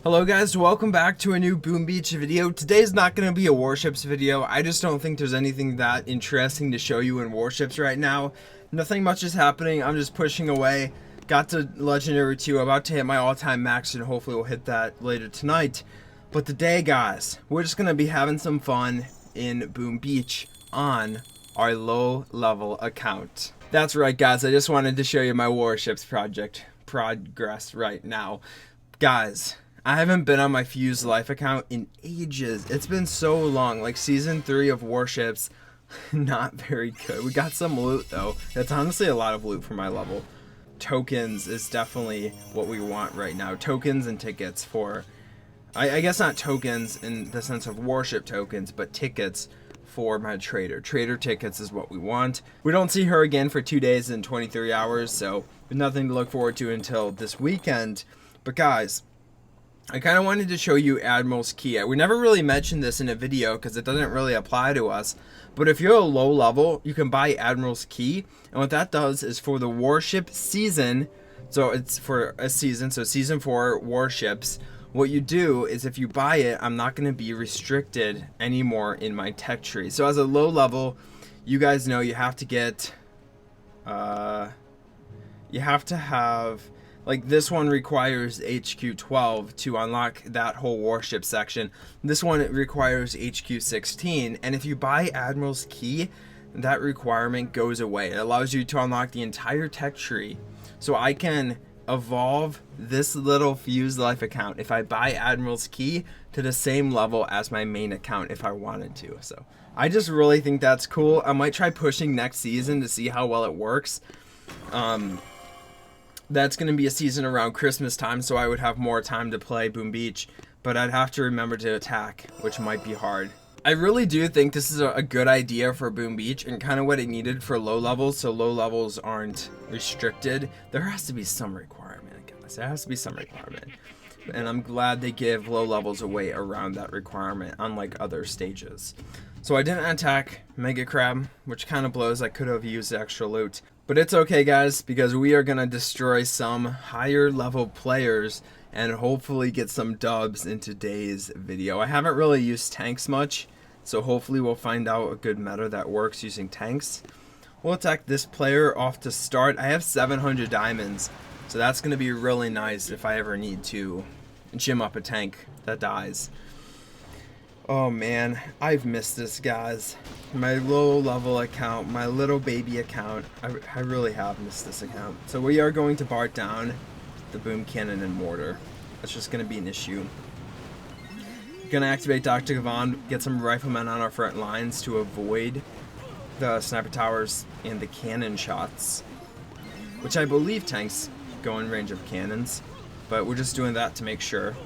Hello guys, welcome back to a new Boom Beach video. Today's not going to be a warships video. I just don't think there's anything that interesting to show you in warships right now. Nothing much is happening. I'm just pushing away. Got to Legendary 2, about to hit my all-time max, and hopefully we'll hit that later tonight. But today, guys, we're just going to be having some fun in Boom Beach on our low-level account. That's right, guys. I just wanted to show you my warships progress right now. Guys, I haven't been on my Fuse Life account in ages. It's been so long. Like season 3 of warships, not very good. We got some loot though. That's honestly a lot of loot for my level. Tokens is definitely what we want right now. Tokens and tickets for, I guess not tokens in the sense of warship tokens, but tickets for my trader. Trader tickets is what we want. We don't see her again for 2 days and 23 hours, so nothing to look forward to until this weekend. But guys, I kind of wanted to show you Admiral's Key. We never really mentioned this in a video because it doesn't really apply to us. But if you're a low level, you can buy Admiral's Key. And what that does is for the warship season, so it's for a season, so season 4 warships, what you do is if you buy it, I'm not going to be restricted anymore in my tech tree. So as a low level, you guys know you have to get, you have to have, like this one requires HQ 12 to unlock that whole warship section. This one requires HQ 16, and if you buy Admiral's Key, that requirement goes away. It allows you to unlock the entire tech tree. So I can evolve this little Fuse Life account if I buy Admiral's Key to the same level as my main account if I wanted to. So I just really think that's cool. I might try pushing next season to see how well it works. That's going to be a season around Christmas time, so I would have more time to play Boom Beach, but I'd have to remember to attack, which might be hard. I really do think this is a good idea for Boom Beach and kind of what it needed for low levels, so low levels aren't restricted. There has to be some requirement, guys. There has to be some requirement. And I'm glad they give low levels away around that requirement, unlike other stages. So I didn't attack Mega Crab, which kind of blows. I could have used extra loot. But it's okay, guys, because we are going to destroy some higher level players and hopefully get some dubs in today's video. I haven't really used tanks much, so hopefully we'll find out a good meta that works using tanks. We'll attack this player off to start. I have 700 diamonds, so that's going to be really nice if I ever need to gym up a tank that dies. Oh man, I've missed this, guys. My low level account, my little baby account, I really have missed this account. So we are going to bar down the boom cannon and mortar. That's just going to be an issue. Gonna activate Dr. Gavan, get some riflemen on our front lines to avoid the sniper towers and the cannon shots, which I believe tanks go in range of cannons, but we're just doing that to make sure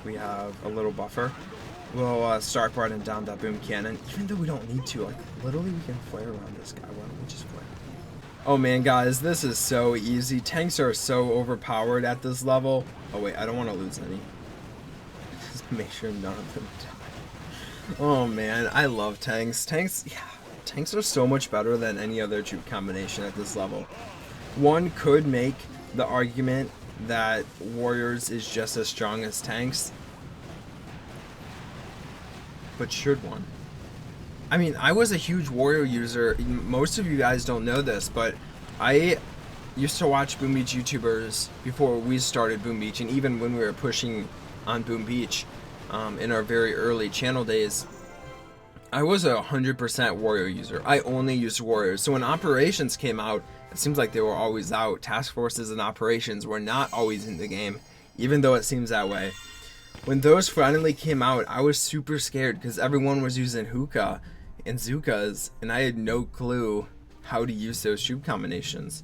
we have a little buffer. We'll start burning down that boom cannon, even though we don't need to. Like, literally we can flare around this guy. Why don't we just flare? Oh man, guys, this is so easy. Tanks are so overpowered at this level. Oh wait, I don't want to lose any. Just make sure none of them die. Oh man, I love tanks. Tanks are so much better than any other troop combination at this level. One could make the argument that warriors is just as strong as tanks, but should one? I mean, I was a huge warrior user. Most of you guys don't know this, but I used to watch Boom Beach YouTubers before we started Boom Beach, and even when we were pushing on Boom Beach in our very early channel days. I was a 100% warrior user. I only used warriors. So when operations came out, it seems like they were always out. Task forces and operations were not always in the game, even though it seems that way. When those finally came out, I was super scared because everyone was using hookah and Zukas, and I had no clue how to use those troop combinations.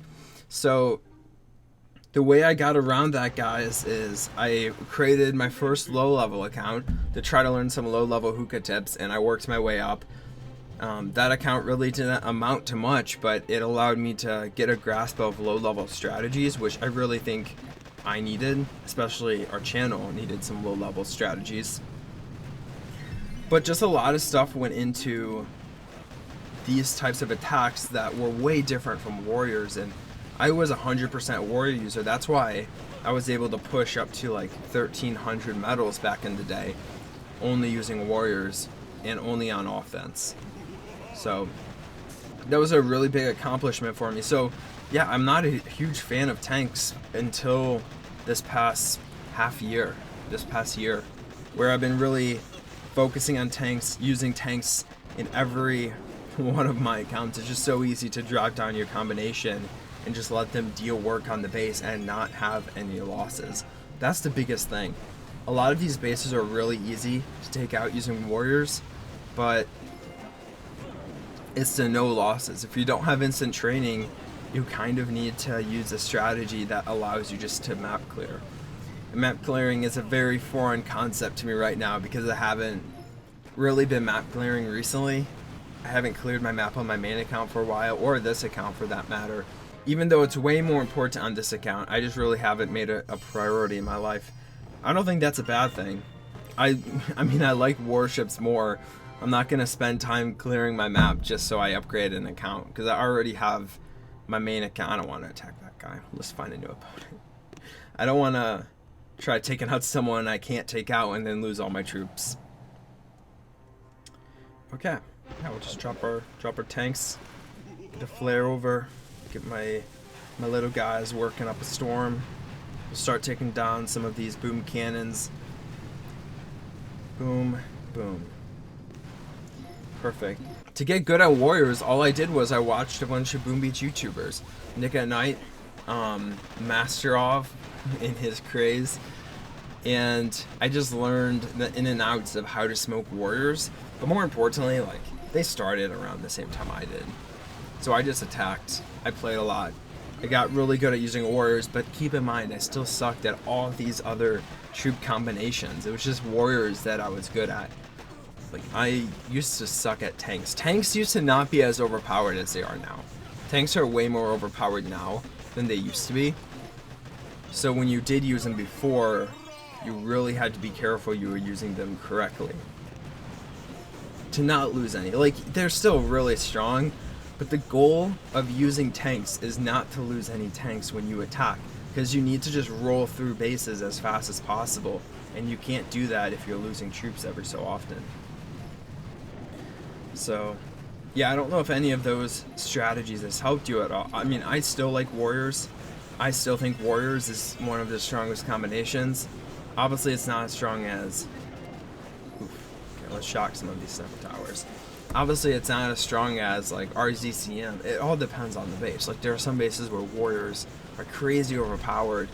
So the way I got around that, guys, is I created my first low-level account to try to learn some low-level hookah tips, and I worked my way up. That account really didn't amount to much, but it allowed me to get a grasp of low-level strategies, which I really think I needed, especially our channel needed some low-level strategies. But just a lot of stuff went into these types of attacks that were way different from warriors, and I was 100% warrior user. That's why I was able to push up to like 1300 medals back in the day, only using warriors and only on offense. So that was a really big accomplishment for me. So yeah, I'm not a huge fan of tanks until this past year, where I've been really focusing on tanks, using tanks in every one of my accounts. It's just so easy to drop down your combination and just let them deal work on the base and not have any losses. That's the biggest thing. A lot of these bases are really easy to take out using warriors, but it's the no losses. If you don't have instant training, you kind of need to use a strategy that allows you just to map clear. And map clearing is a very foreign concept to me right now because I haven't really been map clearing recently. I haven't cleared my map on my main account for a while, or this account for that matter. Even though it's way more important on this account, I just really haven't made it a priority in my life. I don't think that's a bad thing. I mean, I like warships more. I'm not going to spend time clearing my map just so I upgrade an account, because I already have my main account. I don't want to attack that guy. Let's find a new opponent. I don't want to try taking out someone I can't take out and then lose all my troops. Okay. Yeah, we'll just drop our tanks. Get a flare over. Get my little guys working up a storm. We'll start taking down some of these boom cannons. Boom, boom. Perfect. To get good at warriors, all I did was I watched a bunch of Boom Beach YouTubers. Nick at Night, Masterov in his craze, and I just learned the in and outs of how to smoke warriors. But more importantly, like, they started around the same time I did. So I just attacked. I played a lot. I got really good at using warriors, but keep in mind, I still sucked at all of these other troop combinations. It was just warriors that I was good at. Like, I used to suck at tanks. Tanks used to not be as overpowered as they are now. Tanks are way more overpowered now than they used to be. So when you did use them before, you really had to be careful you were using them correctly to not lose any. Like, they're still really strong, but the goal of using tanks is not to lose any tanks when you attack, because you need to just roll through bases as fast as possible, and you can't do that if you're losing troops every so often. So yeah, I don't know if any of those strategies has helped you at all. I mean, I still like warriors. I still think warriors is one of the strongest combinations. Obviously it's not as strong as okay, let's shock some of these sniper towers. Obviously it's not as strong as like RZCM. It all depends on the base. Like, there are some bases where warriors are crazy overpowered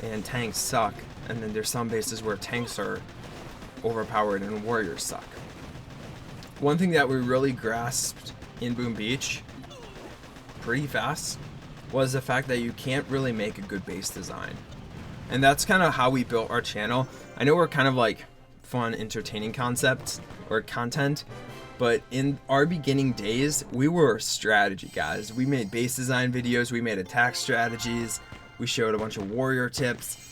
and tanks suck, and then there's some bases where tanks are overpowered and warriors suck. One thing that we really grasped in Boom Beach pretty fast was the fact that you can't really make a good base design. And that's kind of how we built our channel. I know we're kind of like fun, entertaining concepts or content, but in our beginning days, we were strategy guys. We made base design videos, we made attack strategies, we showed a bunch of warrior tips.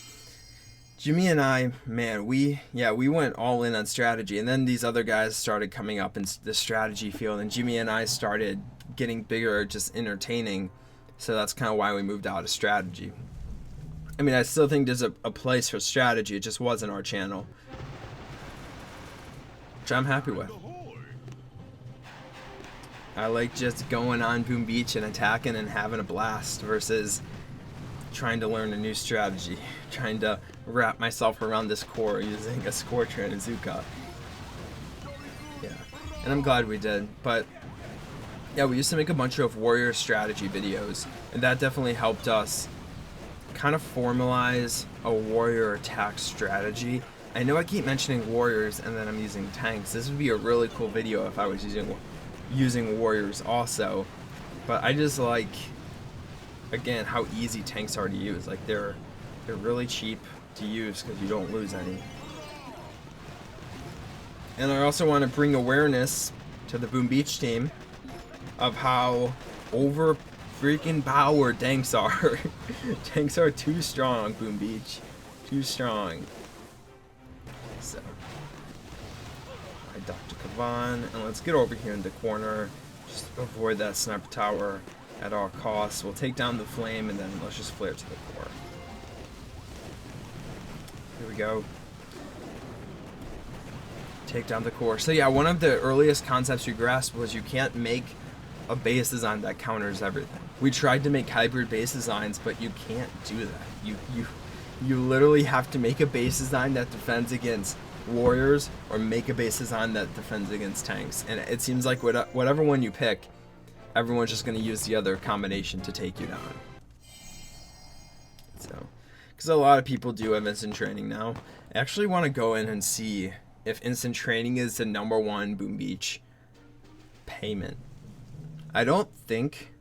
Jimmy and I, man, we went all in on strategy, and then these other guys started coming up in the strategy field, and Jimmy and I started getting bigger, just entertaining. So that's kind of why we moved out of strategy. I mean, I still think there's a place for strategy, it just wasn't our channel, which I'm happy with. I like just going on Boom Beach and attacking and having a blast versus trying to learn a new strategy, trying to wrap myself around this core using a Scorcher and a Zuka. Yeah, and I'm glad we did. But yeah, we used to make a bunch of warrior strategy videos, and that definitely helped us kind of formalize a warrior attack strategy. I know I keep mentioning warriors and then I'm using tanks. This would be a really cool video if I was using warriors also, but I just like, again, how easy tanks are to use. Like, they're really cheap to use because you don't lose any. And I also want to bring awareness to the Boom Beach team of how over freaking powered tanks are. Tanks are too strong, Boom Beach, too strong. So I Dr. Kavan, and let's get over here in the corner, just avoid that sniper tower at all costs. We'll take down the flame, and then let's just flare to the core. we go. Take down the core. So yeah, one of the earliest concepts we grasped was you can't make a base design that counters everything. We tried to make hybrid base designs, but you can't do that. You literally have to make a base design that defends against warriors, or make a base design that defends against tanks. And it seems like whatever one you pick, everyone's just going to use the other combination to take you down. So, because a lot of people do have instant training now. I actually want to go in and see if instant training is the #1 Boom Beach payment. I don't think,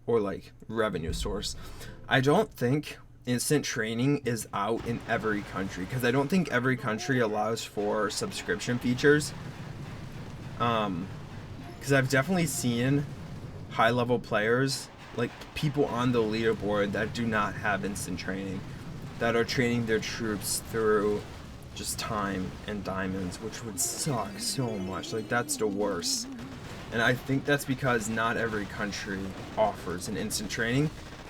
or like revenue source, I don't think instant training is out in every country, because I don't think every country allows for subscription features. Because I've definitely seen high level players, like people on the leaderboard, that do not have instant training, that are training their troops through just time and diamonds, which would suck so much. Like, that's the worst. And I think that's because not every country offers an instant training.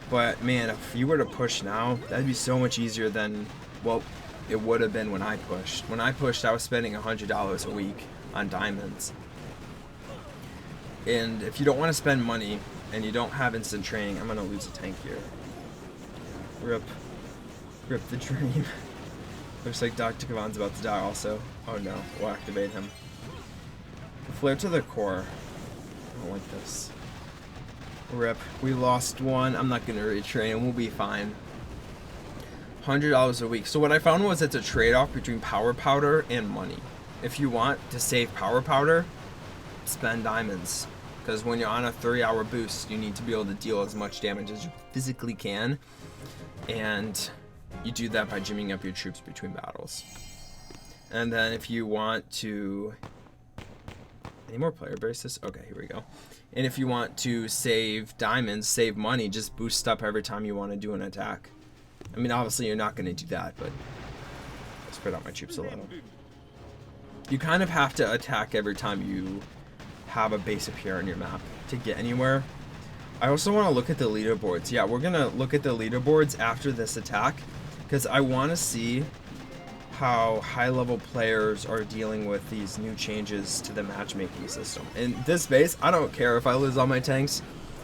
But man, if you were to push now, that'd be so much easier than, well, it would have been when I pushed. When I pushed, I was spending $100 a week on diamonds. And if you don't want to spend money and you don't have instant training, I'm gonna lose a tank here. Rip the dream. Looks like Dr. Kavan's about to die also. Oh no, we'll activate him. Flare to the core. I don't like this. Rip. We lost one. I'm not gonna retrain. We'll be fine. $100 a week. So what I found was it's a trade-off between power powder and money. If you want to save power powder, spend diamonds. Because when you're on a 3-hour boost, you need to be able to deal as much damage as you physically can. And you do that by gymming up your troops between battles. And then if you want to... Any more player bases? Okay, here we go. And if you want to save diamonds, save money, just boost up every time you want to do an attack. I mean, obviously you're not going to do that, but I'll spread out my troops a little. You kind of have to attack every time you have a base appear on your map to get anywhere. I also want to look at the leaderboards. Yeah, we're going to look at the leaderboards after this attack, because I want to see how high-level players are dealing with these new changes to the matchmaking system. In this base, I don't care if I lose all my tanks.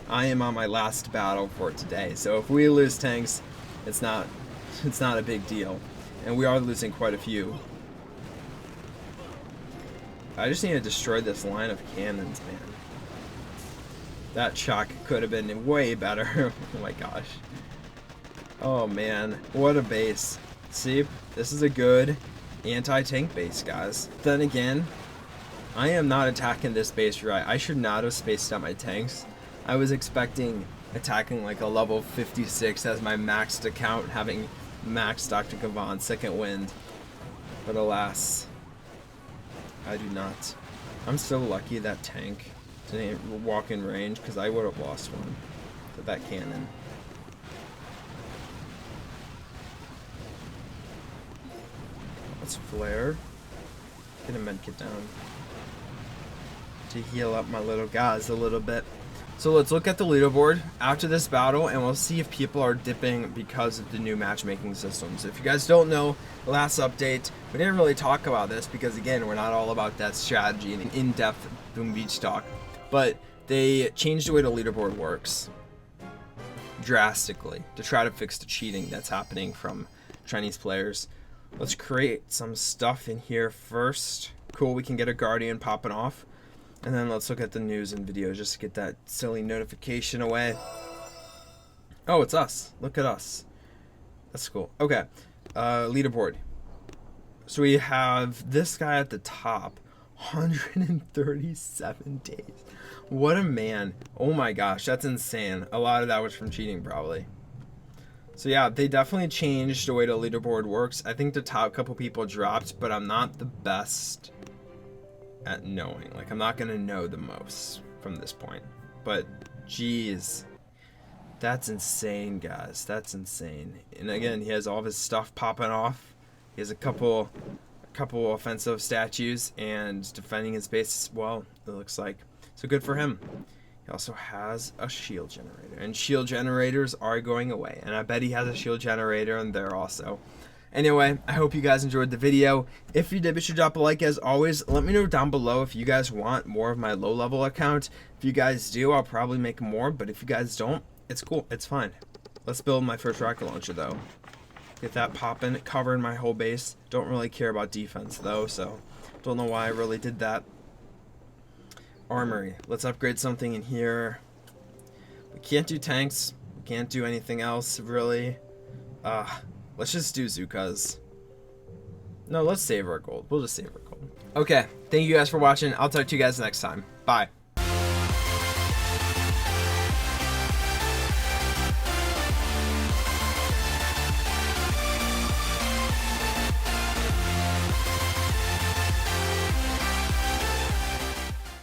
I am on my last battle for today, so if we lose tanks, it's not a big deal, and we are losing quite a few. I just need to destroy this line of cannons, man. That shock could have been way better. Oh my gosh. Oh man, what a base. See, this is a good anti-tank base, guys. Then again, I am not attacking this base right. I should not have spaced out my tanks. I was expecting attacking like a level 56 as my maxed account, having maxed Dr. Kavan, second wind. But alas, I do not. I'm so lucky that tank didn't walk in range, because I would have lost one with that cannon. Let's flare. Get a medkit down to heal up my little guys a little bit. So let's look at the leaderboard after this battle, and we'll see if people are dipping because of the new matchmaking systems. If you guys don't know, the last update, we didn't really talk about this because, again, we're not all about that strategy and in-depth Boom Beach talk. But they changed the way the leaderboard works drastically to try to fix the cheating that's happening from Chinese players. Let's create some stuff in here first. Cool, we can get a Guardian popping off. And then let's look at the news and videos just to get that silly notification away. Oh, it's us. Look at us. That's cool. Okay, leaderboard. So we have this guy at the top. 137 days. What a man. Oh my gosh, that's insane. A lot of that was from cheating, probably. So yeah, they definitely changed the way the leaderboard works. I think the top couple people dropped, but I'm not the best at knowing. Like, I'm not gonna know the most from this point. But geez, that's insane, guys. That's insane. And again, he has all of his stuff popping off. He has a couple offensive statues and defending his base as well, it looks like. So good for him. He also has a shield generator, and shield generators are going away, and I bet he has a shield generator in there also. Anyway, I hope you guys enjoyed the video. If you did, be sure to drop a like as always. Let me know down below if you guys want more of my low level account. If you guys do, I'll probably make more, but if you guys don't, it's cool, it's fine. Let's build my first rocket launcher though. Get that popping, covering my whole base. Don't really care about defense though, so don't know why I really did that. Armory. Let's upgrade something in here. We can't do tanks. We can't do anything else really. Let's just do Zukas. No, let's save our gold. We'll just save our gold. Okay, thank you guys for watching. I'll talk to you guys next time. Bye.